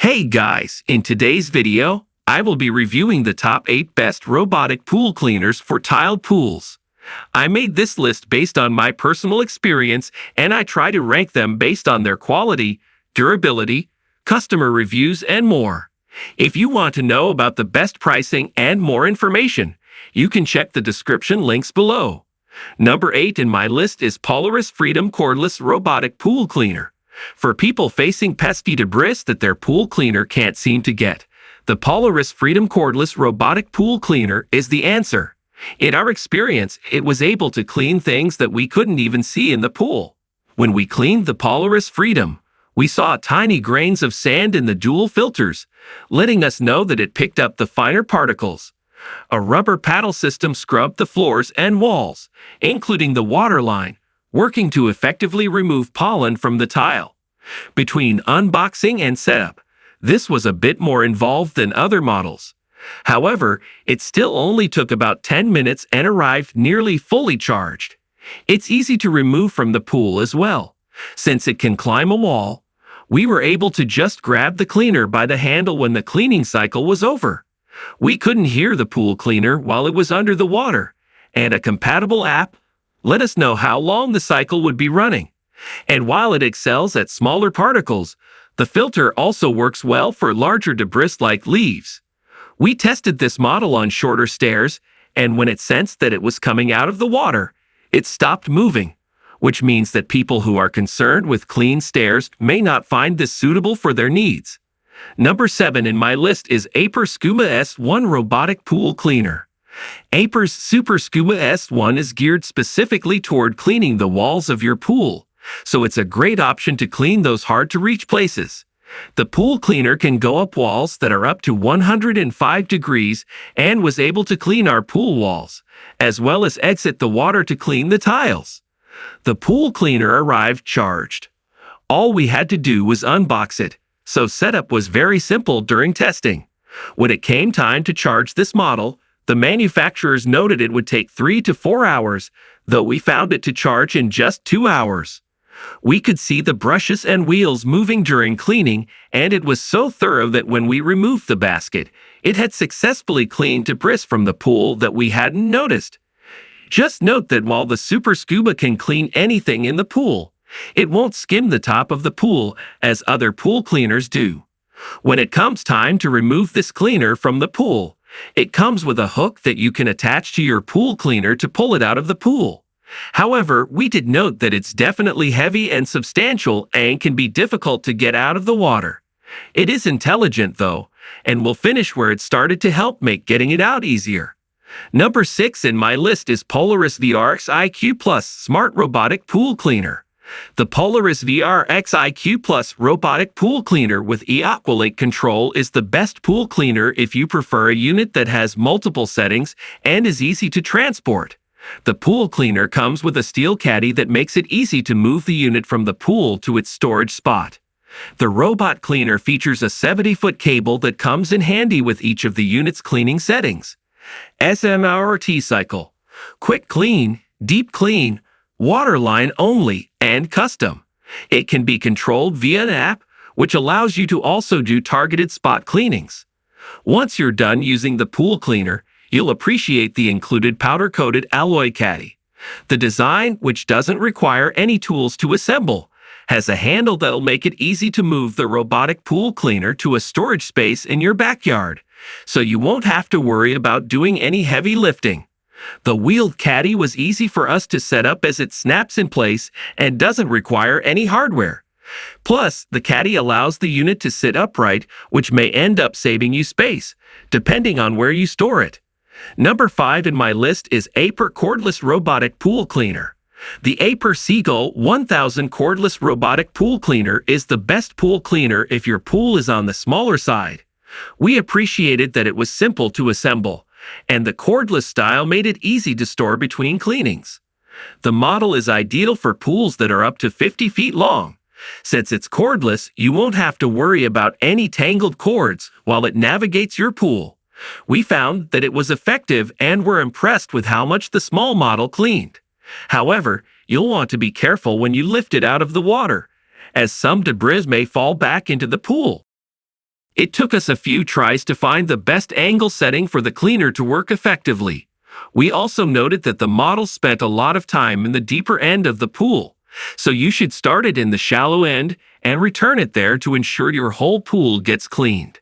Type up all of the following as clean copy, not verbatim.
Hey guys, in today's video, I will be reviewing the top 8 best robotic pool cleaners for tiled pools. I made this list based on my personal experience and I try to rank them based on their quality, durability, customer reviews, and more. If you want to know about the best pricing and more information, you can check the description links below. Number 8 in my list is Polaris Freedom Cordless Robotic Pool Cleaner. For people facing pesky debris that their pool cleaner can't seem to get, the Polaris Freedom Cordless Robotic Pool Cleaner is the answer. In our experience, it was able to clean things that we couldn't even see in the pool. When we cleaned the Polaris Freedom, we saw tiny grains of sand in the dual filters, letting us know that it picked up the finer particles. A rubber paddle system scrubbed the floors and walls, including the water line, working to effectively remove pollen from the tile. Between unboxing and setup, this was a bit more involved than other models. However, it still only took about 10 minutes and arrived nearly fully charged. It's easy to remove from the pool as well. Since it can climb a wall, we were able to just grab the cleaner by the handle when the cleaning cycle was over. We couldn't hear the pool cleaner while it was under the water, and a compatible app let us know how long the cycle would be running. And while it excels at smaller particles, the filter also works well for larger debris like leaves. We tested this model on shorter stairs, and when it sensed that it was coming out of the water, it stopped moving, which means that people who are concerned with clean stairs may not find this suitable for their needs. Number 7 in my list is Xpert SCHUMA S1 Robotic Pool Cleaner. Xpert's Super SCHUMA S1 is geared specifically toward cleaning the walls of your pool, so it's a great option to clean those hard-to-reach places. The pool cleaner can go up walls that are up to 105 degrees and was able to clean our pool walls, as well as exit the water to clean the tiles. The pool cleaner arrived charged. All we had to do was unbox it, so setup was very simple during testing. When it came time to charge this model, the manufacturers noted it would take 3 to 4 hours, though we found it to charge in just 2 hours. We could see the brushes and wheels moving during cleaning, and it was so thorough that when we removed the basket, it had successfully cleaned debris from the pool that we hadn't noticed. Just note that while the Super SCHUMA can clean anything in the pool, it won't skim the top of the pool as other pool cleaners do. When it comes time to remove this cleaner from the pool, it comes with a hook that you can attach to your pool cleaner to pull it out of the pool. However, we did note that it's definitely heavy and substantial and can be difficult to get out of the water. It is intelligent though, and will finish where it started to help make getting it out easier. Number 6 in my list is Polaris VRX IQ Plus Smart Robotic Pool Cleaner. The Polaris VRX IQ Plus Robotic Pool Cleaner with eAqualink control is the best pool cleaner if you prefer a unit that has multiple settings and is easy to transport. The pool cleaner comes with a steel caddy that makes it easy to move the unit from the pool to its storage spot. The robot cleaner features a 70-foot cable that comes in handy with each of the unit's cleaning settings. SMRT cycle, quick clean, deep clean, water line only, and custom. It can be controlled via an app, which allows you to also do targeted spot cleanings. Once you're done using the pool cleaner, you'll appreciate the included powder-coated alloy caddy. The design, which doesn't require any tools to assemble, has a handle that'll make it easy to move the robotic pool cleaner to a storage space in your backyard, so you won't have to worry about doing any heavy lifting. The wheeled caddy was easy for us to set up as it snaps in place and doesn't require any hardware. Plus, the caddy allows the unit to sit upright, which may end up saving you space, depending on where you store it. Number 5 in my list is Xpert Cordless Robotic Pool Cleaner. The Xpert Seagull 1000 Cordless Robotic Pool Cleaner is the best pool cleaner if your pool is on the smaller side. We appreciated that it was simple to assemble, and the cordless style made it easy to store between cleanings. The model is ideal for pools that are up to 50 feet long. Since it's cordless, you won't have to worry about any tangled cords while it navigates your pool. We found that it was effective and were impressed with how much the small model cleaned. However, you'll want to be careful when you lift it out of the water, as some debris may fall back into the pool. It took us a few tries to find the best angle setting for the cleaner to work effectively. We also noted that the model spent a lot of time in the deeper end of the pool, so you should start it in the shallow end and return it there to ensure your whole pool gets cleaned.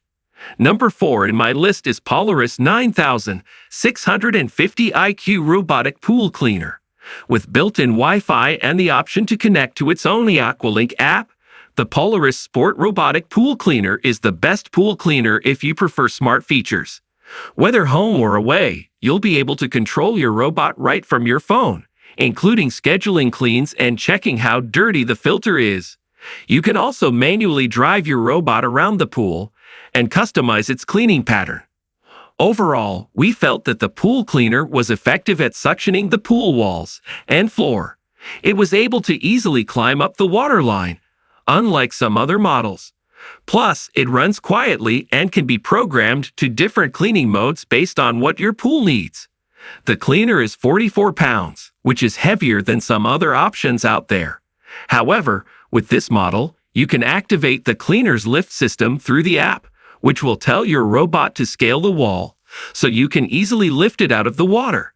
Number 4 in my list is Polaris 9650 IQ Robotic Pool Cleaner. With built-in Wi-Fi and the option to connect to its own Aqualink app, the Polaris Sport Robotic Pool Cleaner is the best pool cleaner if you prefer smart features. Whether home or away, you'll be able to control your robot right from your phone, including scheduling cleans and checking how dirty the filter is. You can also manually drive your robot around the pool and customize its cleaning pattern. Overall, we felt that the pool cleaner was effective at suctioning the pool walls and floor. It was able to easily climb up the water line, unlike some other models. Plus, it runs quietly and can be programmed to different cleaning modes based on what your pool needs. The cleaner is 44 pounds, which is heavier than some other options out there. However, with this model, you can activate the cleaner's lift system through the app, which will tell your robot to scale the wall, so you can easily lift it out of the water.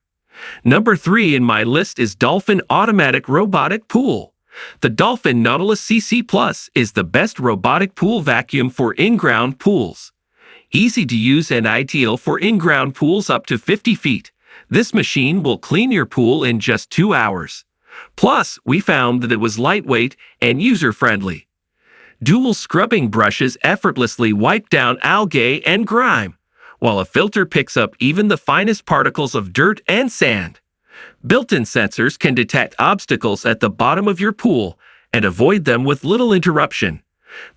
Number 3 in my list is Dolphin Automatic Robotic Pool. The Dolphin Nautilus CC Plus is the best robotic pool vacuum for in-ground pools. Easy to use and ideal for in-ground pools up to 50 feet. This machine will clean your pool in just 2 hours. Plus, we found that it was lightweight and user-friendly. Dual scrubbing brushes effortlessly wipe down algae and grime, while a filter picks up even the finest particles of dirt and sand. Built-in sensors can detect obstacles at the bottom of your pool and avoid them with little interruption.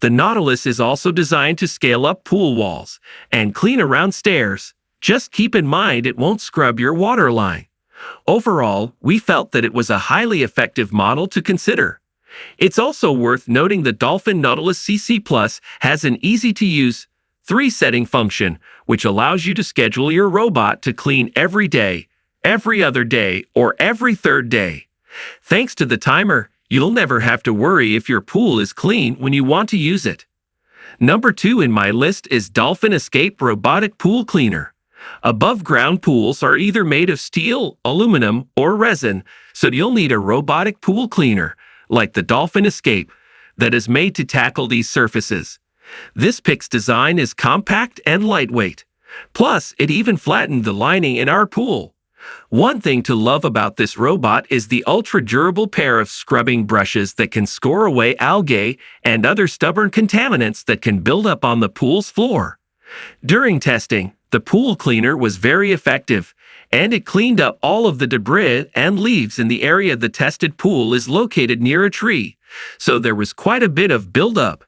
The Nautilus is also designed to scale up pool walls and clean around stairs. Just keep in mind it won't scrub your water line. Overall, we felt that it was a highly effective model to consider. It's also worth noting the Dolphin Nautilus CC Plus has an easy-to-use 3-setting function, which allows you to schedule your robot to clean every day, every other day, or every third day. Thanks to the timer, you'll never have to worry if your pool is clean when you want to use it. Number 2 in my list is Dolphin Escape Robotic Pool Cleaner. Above-ground pools are either made of steel, aluminum, or resin, so you'll need a robotic pool cleaner, like the Dolphin Escape, that is made to tackle these surfaces. This pick's design is compact and lightweight. Plus, it even flattened the lining in our pool. One thing to love about this robot is the ultra-durable pair of scrubbing brushes that can score away algae and other stubborn contaminants that can build up on the pool's floor. During testing, the pool cleaner was very effective, and it cleaned up all of the debris and leaves in the area the tested pool is located near a tree, so there was quite a bit of buildup.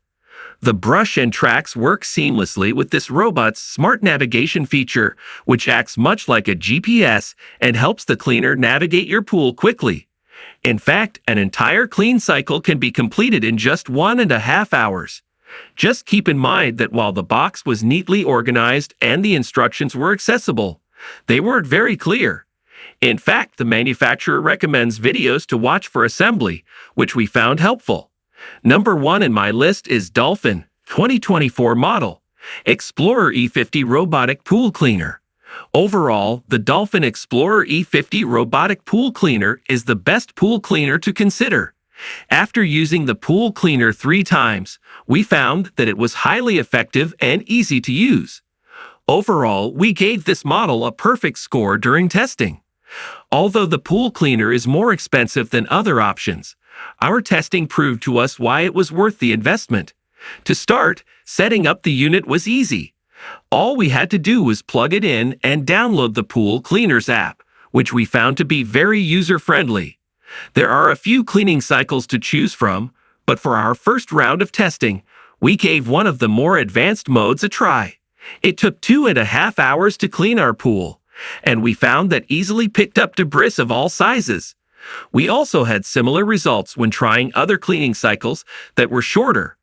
The brush and tracks work seamlessly with this robot's smart navigation feature, which acts much like a GPS and helps the cleaner navigate your pool quickly. In fact, an entire clean cycle can be completed in just 1.5 hours. Just keep in mind that while the box was neatly organized and the instructions were accessible, they weren't very clear. In fact, the manufacturer recommends videos to watch for assembly, which we found helpful. Number 1 in my list is Dolphin 2024 model Explorer E50 Robotic Pool Cleaner. Overall, the Dolphin Explorer E50 Robotic Pool Cleaner is the best pool cleaner to consider. After using the pool cleaner 3 times, we found that it was highly effective and easy to use. Overall, we gave this model a perfect score during testing. Although the pool cleaner is more expensive than other options, our testing proved to us why it was worth the investment. To start, setting up the unit was easy. All we had to do was plug it in and download the Pool Cleaners app, which we found to be very user-friendly. There are a few cleaning cycles to choose from, but for our first round of testing, we gave one of the more advanced modes a try. It took 2.5 hours to clean our pool, and we found that easily picked up debris of all sizes. We also had similar results when trying other cleaning cycles that were shorter.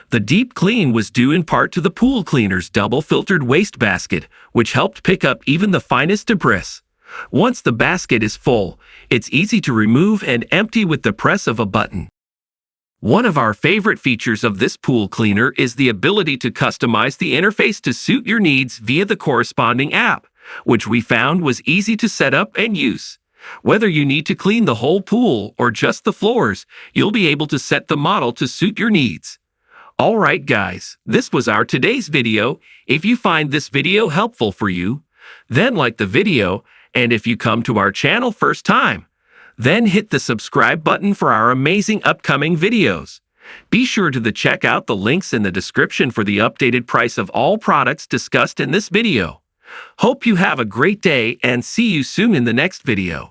The deep clean was due in part to the pool cleaner's double-filtered waste basket, which helped pick up even the finest debris. Once the basket is full, it's easy to remove and empty with the press of a button. One of our favorite features of this pool cleaner is the ability to customize the interface to suit your needs via the corresponding app, which we found was easy to set up and use. Whether you need to clean the whole pool or just the floors, you'll be able to set the model to suit your needs. Alright guys, this was our today's video. If you find this video helpful for you, then like the video, and if you come to our channel first time, then hit the subscribe button for our amazing upcoming videos. Be sure to check out the links in the description for the updated price of all products discussed in this video. Hope you have a great day and see you soon in the next video.